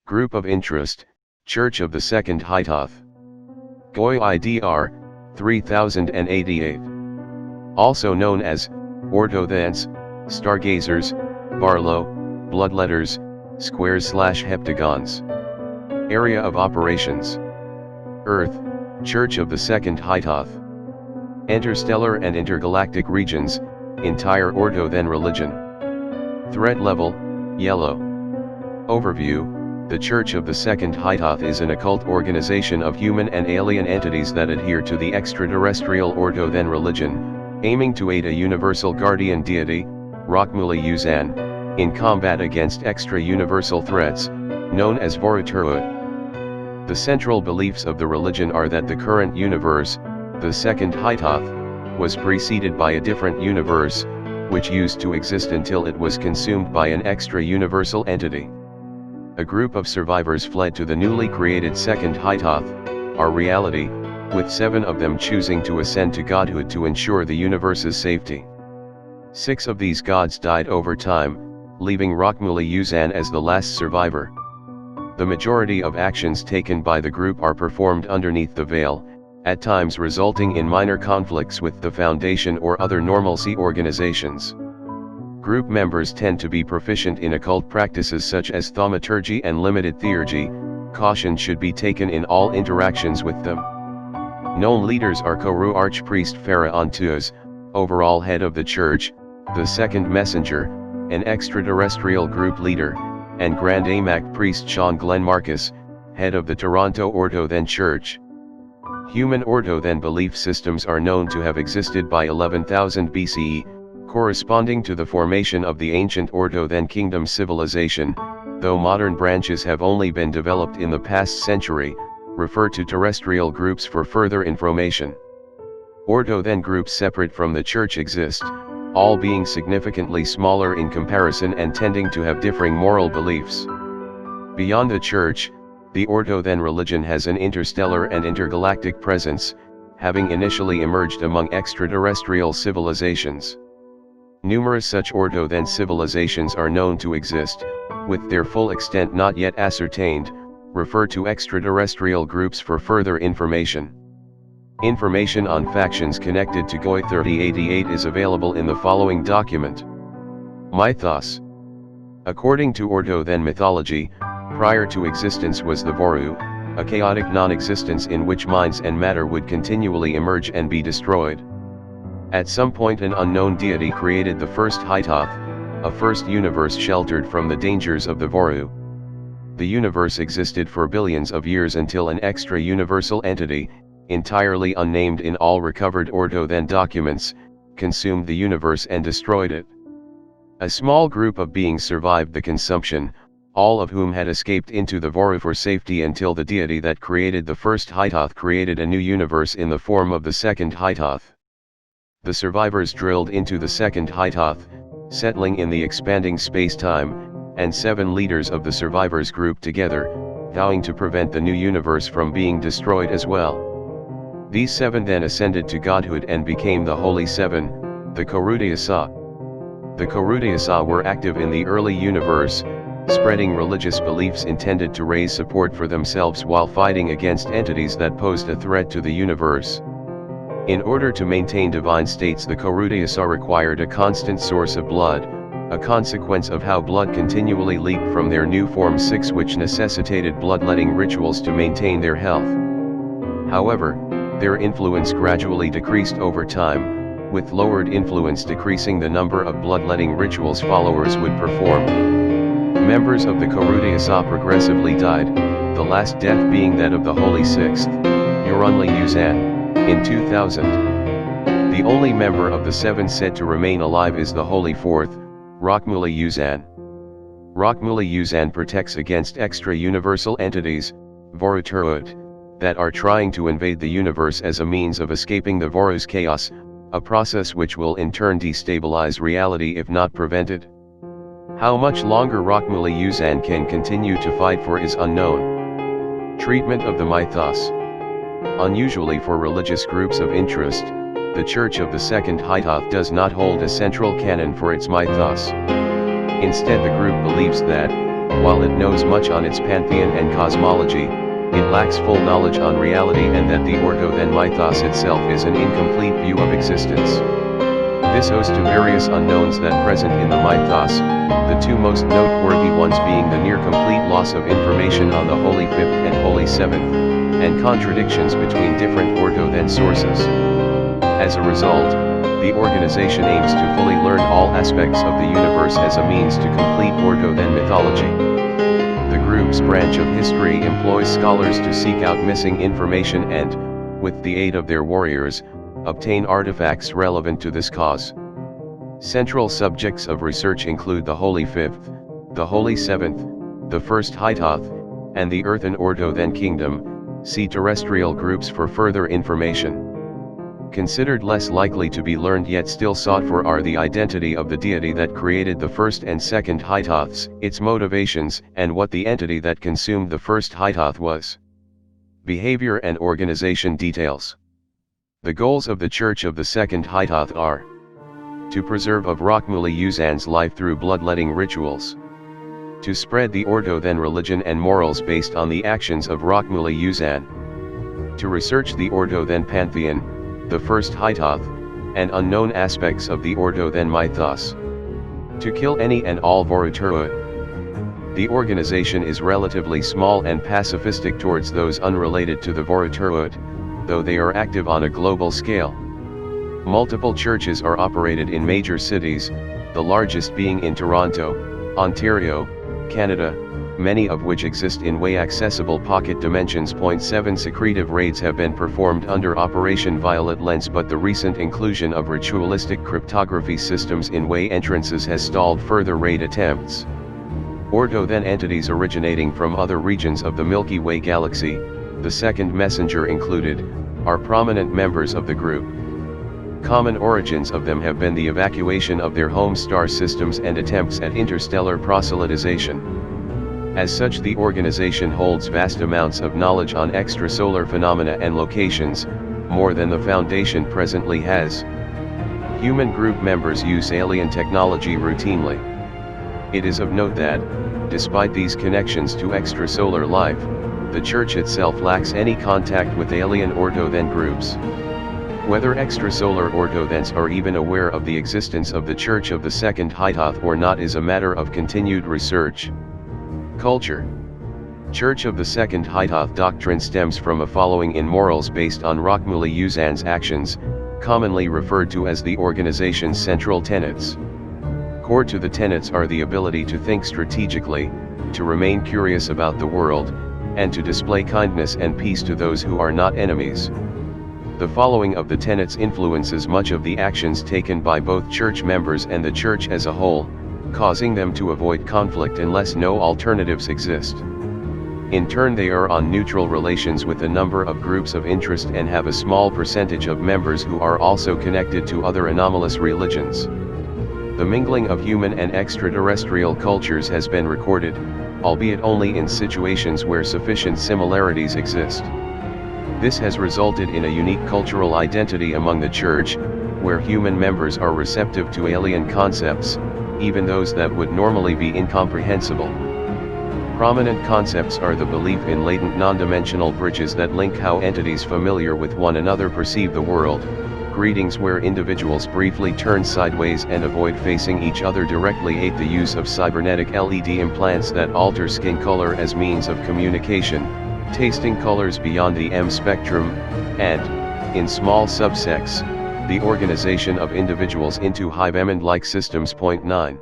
Group of Interest, Church of the Second Hytoth. GOI IDR, 3088. Also known as, orthothants, stargazers, Barlow, bloodletters, squares/heptagons. Area of Operations: Earth, Church of the Second Hytoth. Interstellar and intergalactic regions, entire orthothan religion. Threat level, yellow. Overview: the Church of the Second Hytoth is an occult organization of human and alien entities that adhere to the extraterrestrial orthothan religion, aiming to aid a universal guardian deity, Rokmuli Yuzan, in combat against extra-universal threats, known as Voruturut. The central beliefs of the religion are that the current universe, the Second Hytoth, was preceded by a different universe, which used to exist until it was consumed by an extra-universal entity. A group of survivors fled to the newly created Second Hytoth, our reality, with 7 of them choosing to ascend to godhood to ensure the universe's safety. 6 of these gods died over time, leaving Rokmuli Yuzan as the last survivor. The majority of actions taken by the group are performed underneath the veil, at times resulting in minor conflicts with the Foundation or other normalcy organizations. Group members tend to be proficient in occult practices such as thaumaturgy and limited theurgy. Caution should be taken in all interactions with them. Known leaders are Koru Archpriest Farah Antuz, overall head of the church, the second messenger, an extraterrestrial group leader, and Grand Amak Priest Sean Glenn Marcus, head of the Toronto Orthothan Church. Human orthothan belief systems are known to have existed by 11,000 BCE, corresponding to the formation of the ancient Orthothan kingdom civilization, though modern branches have only been developed in the past century. Refer to terrestrial groups for further information. Orthothan groups separate from the church exist, all being significantly smaller in comparison and tending to have differing moral beliefs. Beyond the church, the orthothan religion has an interstellar and intergalactic presence, having initially emerged among extraterrestrial civilizations. Numerous such orthothan civilizations are known to exist, with their full extent not yet ascertained. Refer to extraterrestrial groups for further information. Information on factions connected to GOI 3088 is available in the following document. Mythos. According to orthothan mythology, prior to existence was the Voru, a chaotic non-existence in which minds and matter would continually emerge and be destroyed. At some point an unknown deity created the first Hytoth, a first universe sheltered from the dangers of the Voru. The universe existed for billions of years until an extra-universal entity, entirely unnamed in all recovered orthothan documents, consumed the universe and destroyed it. A small group of beings survived the consumption, all of whom had escaped into the Voru for safety until the deity that created the first Hytoth created a new universe in the form of the second Hytoth. The survivors drilled into the second Hytoth, settling in the expanding space-time, and 7 leaders of the survivors grouped together, vowing to prevent the new universe from being destroyed as well. These 7 then ascended to godhood and became the Holy Seven, the Korudiasa. The Korudiasa were active in the early universe, spreading religious beliefs intended to raise support for themselves while fighting against entities that posed a threat to the universe. In order to maintain divine states, the Korudiasa required a constant source of blood, a consequence of how blood continually leaked from their new form 6, which necessitated bloodletting rituals to maintain their health. However, their influence gradually decreased over time, with lowered influence decreasing the number of bloodletting rituals followers would perform. Members of the Korudiasa progressively died, the last death being that of the Holy Sixth, Rokmuli Yuzan, in 2000. The only member of the 7 said to remain alive is the Holy Fourth, Rokmuli Yuzan. Rokmuli Yuzan protects against extra-universal entities, Voruturut, that are trying to invade the universe as a means of escaping the Voru's chaos, a process which will in turn destabilize reality if not prevented. How much longer Rokmuli Yuzan can continue to fight for is unknown. Treatment of the mythos. Unusually for religious groups of interest, the Church of the Second Hytoth does not hold a central canon for its mythos. Instead, the group believes that, while it knows much on its pantheon and cosmology, it lacks full knowledge on reality, and that the ordo-then mythos itself is an incomplete view of existence. This owes to various unknowns that present in the mythos, the two most noteworthy ones being the near-complete loss of information on the Holy Fifth and Holy Seventh, and contradictions between different ordo-then sources. As a result, the organization aims to fully learn all aspects of the universe as a means to complete ordo-then mythology. The group's branch of history employs scholars to seek out missing information and, with the aid of their warriors, obtain artifacts relevant to this cause. Central subjects of research include the Holy Fifth, the Holy Seventh, the First Hytoth, and the Earthen Ordo-then Kingdom. See terrestrial groups for further information. Considered less likely to be learned yet still sought for are the identity of the deity that created the first and second Hytoths, its motivations, and what the entity that consumed the first Hytoth was. Behavior and organization details. The goals of the Church of the Second Hytoth are to preserve of Rokmuli Yuzan's life through bloodletting rituals, to spread the ordo-then religion and morals based on the actions of Rokmuli Yuzan, to research the ordo-then pantheon, the first Hytoth, and unknown aspects of the ordo-then mythos, to kill any and all Voruturut. The organization is relatively small and pacifistic towards those unrelated to the Voruturut, though they are active on a global scale. Multiple churches are operated in major cities, the largest being in Toronto, Ontario, Canada, many of which exist in way-accessible pocket dimensions. 7 secretive raids have been performed under Operation Violet Lens, but the recent inclusion of ritualistic cryptography systems in way entrances has stalled further raid attempts. Ordo-then entities originating from other regions of the Milky Way galaxy, the second messenger included, are prominent members of the group. Common origins of them have been the evacuation of their home star systems and attempts at interstellar proselytization. As such, the organization holds vast amounts of knowledge on extrasolar phenomena and locations, more than the Foundation presently has. Human group members use alien technology routinely. It is of note that, despite these connections to extrasolar life, the Church itself lacks any contact with alien ordo-then groups. Whether extrasolar ordo-thens are even aware of the existence of the Church of the Second Hytoth or not is a matter of continued research. Culture. Church of the Second Hytoth doctrine stems from a following in morals based on Rokmuli Yuzan's actions, commonly referred to as the organization's central tenets. Core to the tenets are the ability to think strategically, to remain curious about the world, and to display kindness and peace to those who are not enemies. The following of the tenets influences much of the actions taken by both church members and the church as a whole, causing them to avoid conflict unless no alternatives exist. In turn, they are on neutral relations with a number of groups of interest and have a small percentage of members who are also connected to other anomalous religions. The mingling of human and extraterrestrial cultures has been recorded, albeit only in situations where sufficient similarities exist. This has resulted in a unique cultural identity among the Church, where human members are receptive to alien concepts, even those that would normally be incomprehensible. Prominent concepts are the belief in latent non-dimensional bridges that link how entities familiar with one another perceive the world, greetings where individuals briefly turn sideways and avoid facing each other directly, the use of cybernetic LED implants that alter skin color as means of communication, tasting colors beyond the M spectrum, and, in small subsects, the organization of individuals into hive-like systems. 9.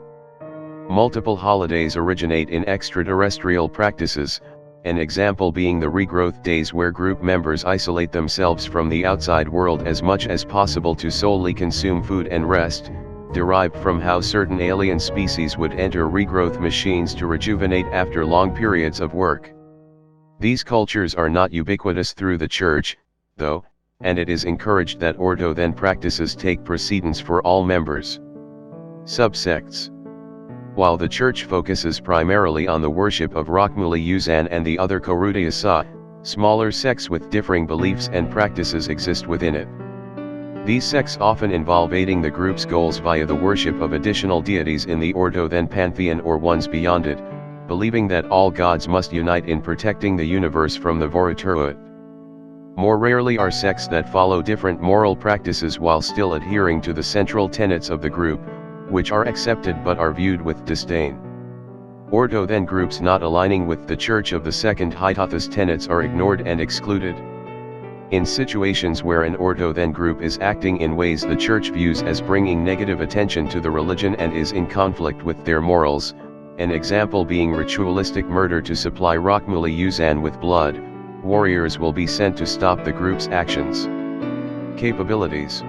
Multiple holidays originate in extraterrestrial practices, an example being the regrowth days, where group members isolate themselves from the outside world as much as possible to solely consume food and rest, derived from how certain alien species would enter regrowth machines to rejuvenate after long periods of work. These cultures are not ubiquitous through the Church, though, and it is encouraged that ordo-then practices take precedence for all members. Subsects. While the Church focuses primarily on the worship of Rokmuli Yuzan and the other Korutyasa, smaller sects with differing beliefs and practices exist within it. These sects often involve aiding the group's goals via the worship of additional deities in the ordo-then pantheon or ones beyond it, believing that all gods must unite in protecting the universe from the Voraturut. More rarely are sects that follow different moral practices while still adhering to the central tenets of the group, which are accepted but are viewed with disdain. Ordo-then groups not aligning with the Church of the Second Hytoth's tenets are ignored and excluded. In situations where an Ordo-then group is acting in ways the Church views as bringing negative attention to the religion and is in conflict with their morals, an example being ritualistic murder to supply Rockmuli Yuzan with blood, warriors will be sent to stop the group's actions. Capabilities.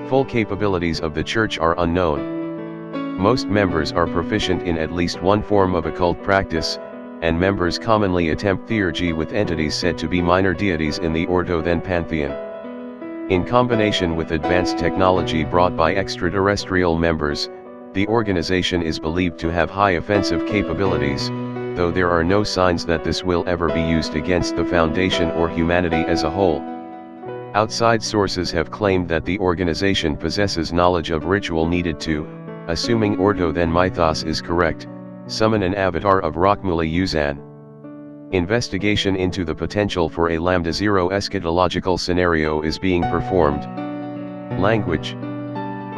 Full capabilities of the Church are unknown. Most members are proficient in at least one form of occult practice, and members commonly attempt theurgy with entities said to be minor deities in the Ordo-then pantheon. In combination with advanced technology brought by extraterrestrial members, the organization is believed to have high offensive capabilities, though there are no signs that this will ever be used against the Foundation or humanity as a whole. Outside sources have claimed that the organization possesses knowledge of ritual needed to, assuming Ordo-then mythos is correct, summon an avatar of Rockmuli Yuzan. Investigation into the potential for a Lambda Zero eschatological scenario is being performed. Language.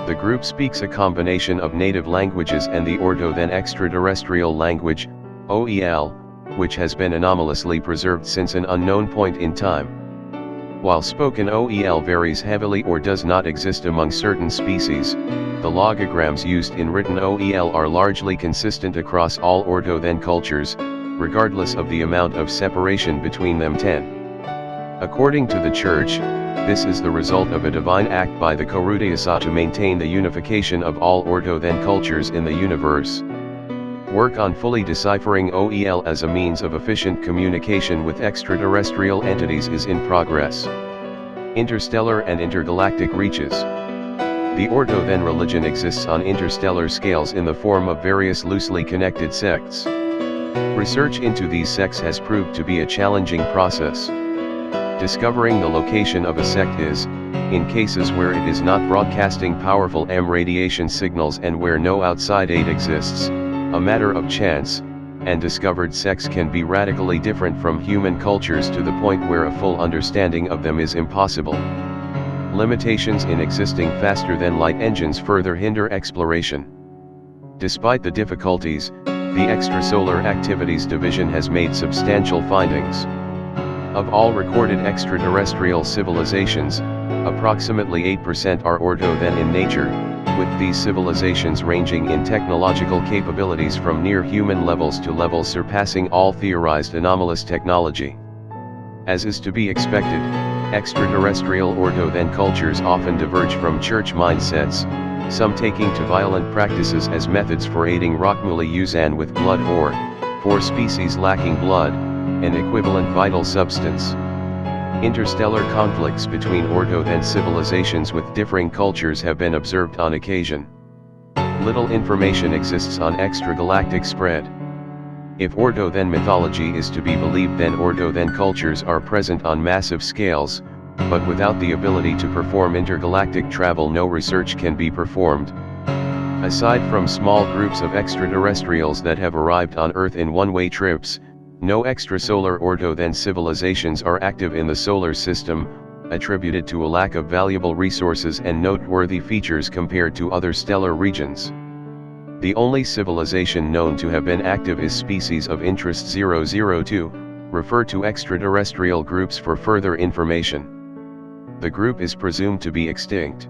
The group speaks a combination of native languages and the Ordo-then extraterrestrial language, OEL, which has been anomalously preserved since an unknown point in time. While spoken OEL varies heavily or does not exist among certain species, the logograms used in written OEL are largely consistent across all Ordo-then cultures, regardless of the amount of separation between them. 10. According to the Church, this is the result of a divine act by the Korudiasa to maintain the unification of all Ordo-then cultures in the universe. Work on fully deciphering OEL as a means of efficient communication with extraterrestrial entities is in progress. Interstellar and intergalactic reaches. The Ordo-then religion exists on interstellar scales in the form of various loosely connected sects. Research into these sects has proved to be a challenging process. Discovering the location of a sect is, in cases where it is not broadcasting powerful M radiation signals and where no outside aid exists, a matter of chance, and discovered sects can be radically different from human cultures to the point where a full understanding of them is impossible. Limitations in existing faster-than-light engines further hinder exploration. Despite the difficulties, the Extrasolar Activities Division has made substantial findings. Of all recorded extraterrestrial civilizations, approximately 8% are Ordo-then in nature, with these civilizations ranging in technological capabilities from near-human levels to levels surpassing all theorized anomalous technology. As is to be expected, extraterrestrial Ordo-then cultures often diverge from Church mindsets, some taking to violent practices as methods for aiding Rockmuli Yuzan with blood or, for species lacking blood, an equivalent vital substance. Interstellar conflicts between Ordo-then civilizations with differing cultures have been observed on occasion. Little information exists on extragalactic spread. If Ordo-then mythology is to be believed, then Ordo-then cultures are present on massive scales, but without the ability to perform intergalactic travel, no research can be performed. Aside from small groups of extraterrestrials that have arrived on Earth in one-way trips, no extrasolar Ordo-then civilizations are active in the solar system, attributed to a lack of valuable resources and noteworthy features compared to other stellar regions. The only civilization known to have been active is species of interest 002, refer to extraterrestrial groups for further information. The group is presumed to be extinct.